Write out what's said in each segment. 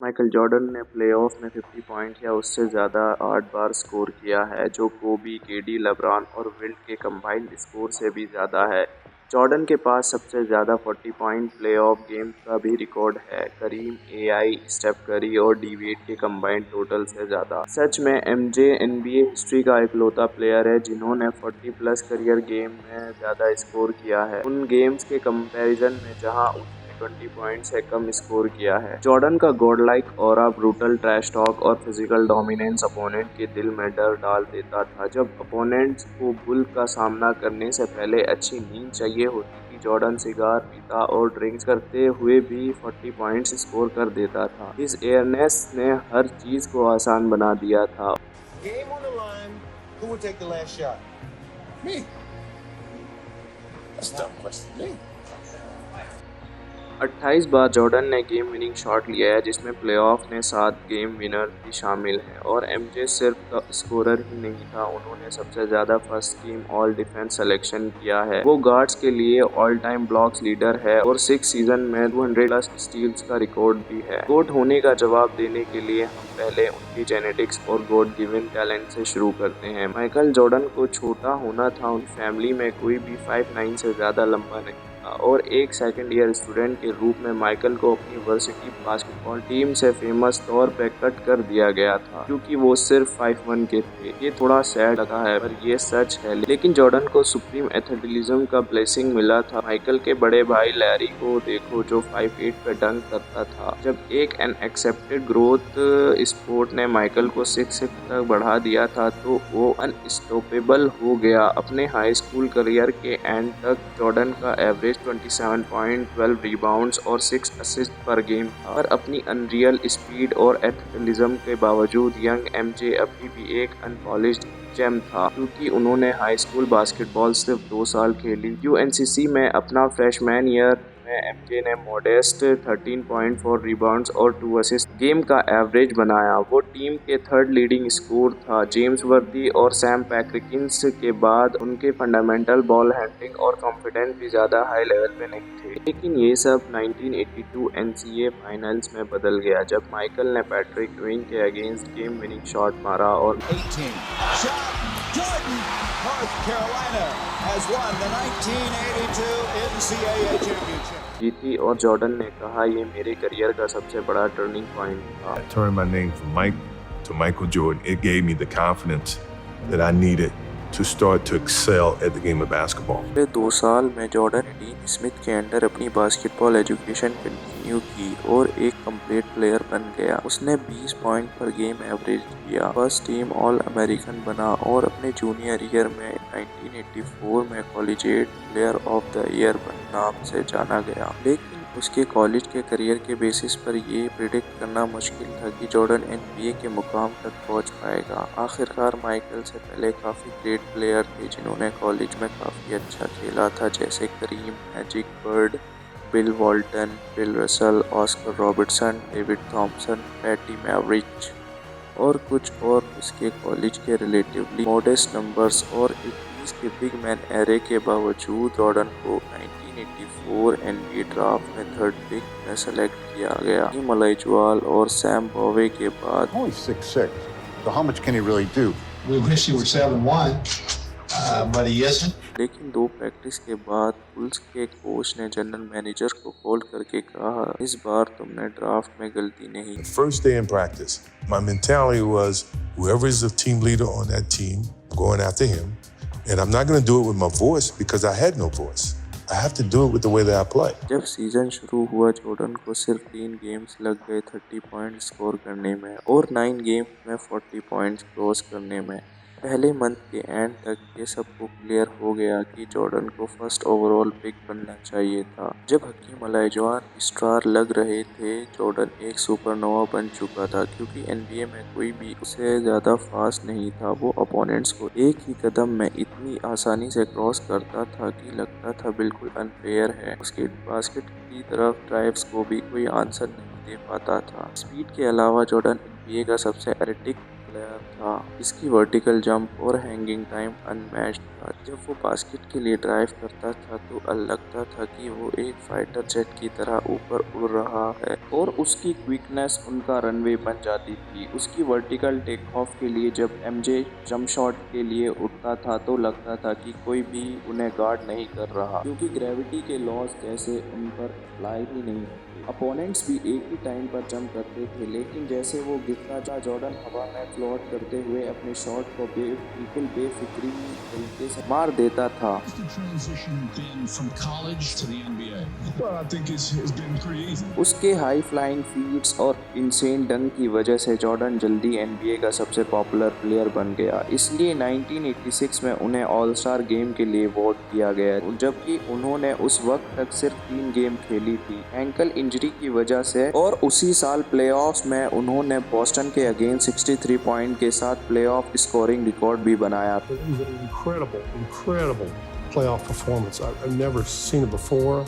Michael Jordan ने playoff में 50 point या उससे ज़्यादा 8 बार स्कोर किया है, जो कोबी, केडी, लेब्रॉन और विल्ट के कंबाइंड स्कोर से भी ज़्यादा है। जॉर्डन के पास सबसे ज़्यादा 40 पॉइंट प्लेऑफ गेम का भी रिकॉर्ड है, करीम, एआई, स्टेफ करी और डी-वेड के कंबाइंड टोटल से ज़्यादा। सच में एमजे एनबीए हिस्ट्री का इकलौता प्लेयर है जिन्होंने 40 प्लस करियर गेम में ज़्यादा स्कोर किया है, उन गेम्स के कंपैरिजन में जहां उसने 20 पॉइंट से कम स्कोर किया है। जॉर्डन का God like aura, brutal trash talk और फिजिकल डोमिनेंस अपोनेंट के दिल में डर डाल देता था। जब अपोनेंट्स को बुल का सामना करने से पहले अच्छी नींद चाहिए होती थी, जॉर्डन सिगार पीता और ड्रिंक्स करते हुए भी 40 पॉइंट्स स्कोर कर देता था। इस एयरनेस ने हर चीज को आसान बना दिया था। Game on the line. Who would take the last shot? Me. That's a dumb question. Me. 28 bar Jordan ने गेम विनिंग शॉट लिया है, जिसमें प्लेऑफ में 7 गेम विनर भी शामिल हैं। और एमजे सिर्फ स्कोरर ही नहीं था, उन्होंने सबसे ज़्यादा first team all defence selection किया है। वो गार्ड्स के लिए ऑल टाइम ब्लॉक्स लीडर है और 6 सीजन में 200 प्लस स्टील्स का रिकॉर्ड भी है। गोट होने का जवाब देने के लिए हम पहले उनकी जेनेटिक्स और गॉड गिवन टैलेंट से शुरू करते हैं। माइकल जॉर्डन को छोटा होना था, उनकी फैमिली में कोई भी 5'9" से ज़्यादा लंबा नहीं और एक सेकंड ईयर स्टूडेंट के रूप में माइकल को अपनी वर्सिटी बास्केटबॉल टीम से फेमस तौर पे कट कर दिया गया था क्योंकि वो सिर्फ 5'1" के थे। ये थोड़ा सैड लगा है पर ये सच है, लेकिन जॉर्डन को सुप्रीम एथलेटिज्म का ब्लेसिंग मिला था। माइकल के बड़े भाई लैरी को देखो जो 5'8" पे डंक करता था। जब एक अनएक्सेप्टेड ग्रोथ स्पोर्ट ने माइकल को 6'6" तक बढ़ा दिया था तो वो अनस्टॉपेबल हो गया। अपने हाई स्कूल करियर के एंड तक जॉर्डन का एवरेज 27 पॉइंट, 12 रिबाउंड्स और 6 असिस्ट पर गेम था। पर अपनी अनरियल स्पीड और एथलेटिज्म के बावजूद यंग एमजे अभी भी एक अनपॉलिश्ड जेम था क्योंकि उन्होंने हाई स्कूल बास्केटबॉल सिर्फ 2 साल खेली। यूएनसीसी में अपना फ्रेशमैन ईयर में एमजे ने मॉडेस्ट 13.4 रिबाउंड्स और 2 असिस्ट गेम का एवरेज बनाया। वो टीम के थर्ड लीडिंग स्कोर था। जेम्स वर्दी और सैम पैक्रिकिंस के बाद उनके फंडामेंटल बॉल हैंडलिंग और कॉन्फिडेंस भी ज़्यादा हाई लेवल पे नहीं थे। लेकिन ये सब 1982 एनसीए फाइनल्स में बदल गया जब माइकल ने पैट्रिक यूइंग के अगेंस्ट गेम विनिंग शॉट मारा और North Carolina has won the 1982 NCAA championship. जीती और जॉर्डन ने कहा ये मेरे करियर का सबसे बड़ा टर्निंग पॉइंट था। I turned my name from Mike to Michael Jordan. It gave me the confidence that I needed to start to excel at the game of basketball. पिछले 2 साल में जॉर्डन ने डीन स्मिथ के under अपनी basketball education continue की और एक complete player बन गया। उसने 20 पॉइंट पर गेम एवरेज किया, फर्स्ट टीम ऑल अमेरिकन बना और अपने जूनियर ईयर में 1984 में collegiate player of the year नाम से जाना गया। लेकिन उसके कॉलेज के करियर के बेसिस पर ये प्रिडिक्ट करना मुश्किल था कि जॉर्डन एनबीए के मुकाम तक पहुंच पाएगा। आखिरकार माइकल से पहले काफ़ी ग्रेट प्लेयर थे जिन्होंने कॉलेज में काफ़ी अच्छा खेला था, जैसे Kareem, Magic Bird, Bill Walton, Bill Russell, Oscar Robertson, David Thompson, Pete Maravich और कुछ और। उसके कॉलेज के रिलेटिवली मॉडेस्ट नंबर्स और 21 के बिग मैन एरे के बावजूद जॉर्डन को 1984 एनबीए ड्राफ्ट में थर्ड पिक में सेलेक्ट किया गया। हकीम olajuwon और सैम बोवे के बाद। Only 6'6", so how much can he really do? We wish he were 7'1", but he isn't. लेकिन 2 प्रैक्टिस के बाद बुल्स के कोच ने जनरल मैनेजर को कॉल करके कहा, इस बार तुमने ड्राफ्ट में गलती नहीं। The first day in practice, my mentality was whoever is the team leader on that team, I'm going after him, and I'm not going to do it with my voice because I had no voice. I have to do it with the way that I play. जब season शुरू हुआ Jordan को सिर्फ 3 games लग गए 30 point score करने में और 9 गेम्स में 40 पॉइंट्स क्रॉस करने में। पहले मंथ के एंड तक ये सबको क्लियर हो गया कि जॉर्डन को फर्स्ट ओवरऑल पिक बनना चाहिए था। जब हकीम olajuwon स्टार लग रहे थे, जॉर्डन एक सुपरनोवा बन चुका था क्योंकि एनबीए में कोई भी उससे ज़्यादा फास्ट नहीं था। वो अपोनेंट्स को एक ही कदम में इतनी आसानी से क्रॉस करता था कि लगता था बिल्कुल अनफेयर है। उसके बास्केट की तरफ ड्राइव्स को भी कोई आंसर नहीं दे पाता था। स्पीड के अलावा जॉर्डन एनबीए का सबसे एथलेटिक प्लेयर था। इसकी वर्टिकल जंप और हैंगिंग टाइम अनमैच्ड था। जब वो बास्केट के लिए ड्राइव करता था तो लगता था कि वो एक फाइटर जेट की तरह ऊपर उड़ रहा है और उसकी क्विकनेस उनका रनवे बन जाती थी। उसकी वर्टिकल टेक ऑफ के लिए जब एमजे जंप शॉट के लिए उठता था तो लगता था कि कोई भी उन्हें गार्ड नहीं कर रहा, क्योंकि ग्रेविटी के लॉज जैसे उन पर अप्लाई ही नहीं होते। अपोनेंट्स भी एक ही टाइम पर जंप करते थे, लेकिन जैसे वो गिरता था जॉर्डन हवा में फ्लोट करते हुए अपने शॉट को बिल्कुल बेफिक्री तरीके से मार देता था। उसके हाई फ्लाइंग फीट्स और इनसेन डंक की वजह से जॉर्डन जल्दी एनबीए का सबसे पॉपुलर प्लेयर बन गया। इसलिए 1986 में उन्हें ऑल स्टार गेम के लिए वोट किया गया, जबकि उन्होंने उस वक्त तक सिर्फ 3 गेम खेली थी एंकल इंजरी की वजह से। और उसी साल प्लेऑफ्स में उन्होंने बोस्टन के अगेंस्ट 63 पॉइंट के साथ प्लेऑफ स्कोरिंग रिकॉर्ड भी बनाया। Incredible playoff performance. I've never seen it before,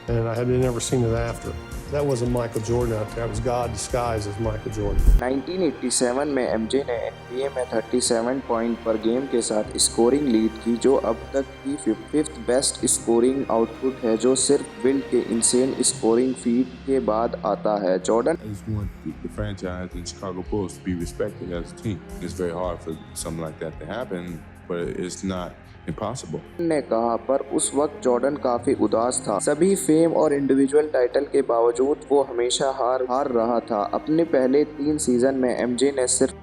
and I had never seen it after. That wasn't Michael Jordan out there. That was God disguised as Michael Jordan. 1987 में MJ ने NBA में 37 point पर game के साथ scoring lead की, जो अब तक की 5th बेस्ट स्कोरिंग आउटपुट है, जो सिर्फ विल्ट के इंसेन स्कोरिंग फीट के बाद आता है। Jordan I just want the franchise and Chicago Bulls to be respected as a team. It's very hard for something like that to happen, but it's not impossible. ने कहा, पर उस वक्त Jordan काफी उदास था। सभी फेम और इंडिविजुअल टाइटल के बावजूद वो हमेशा हार रहा था। अपने पहले 3 सीजन में एमजे ने सिर्फ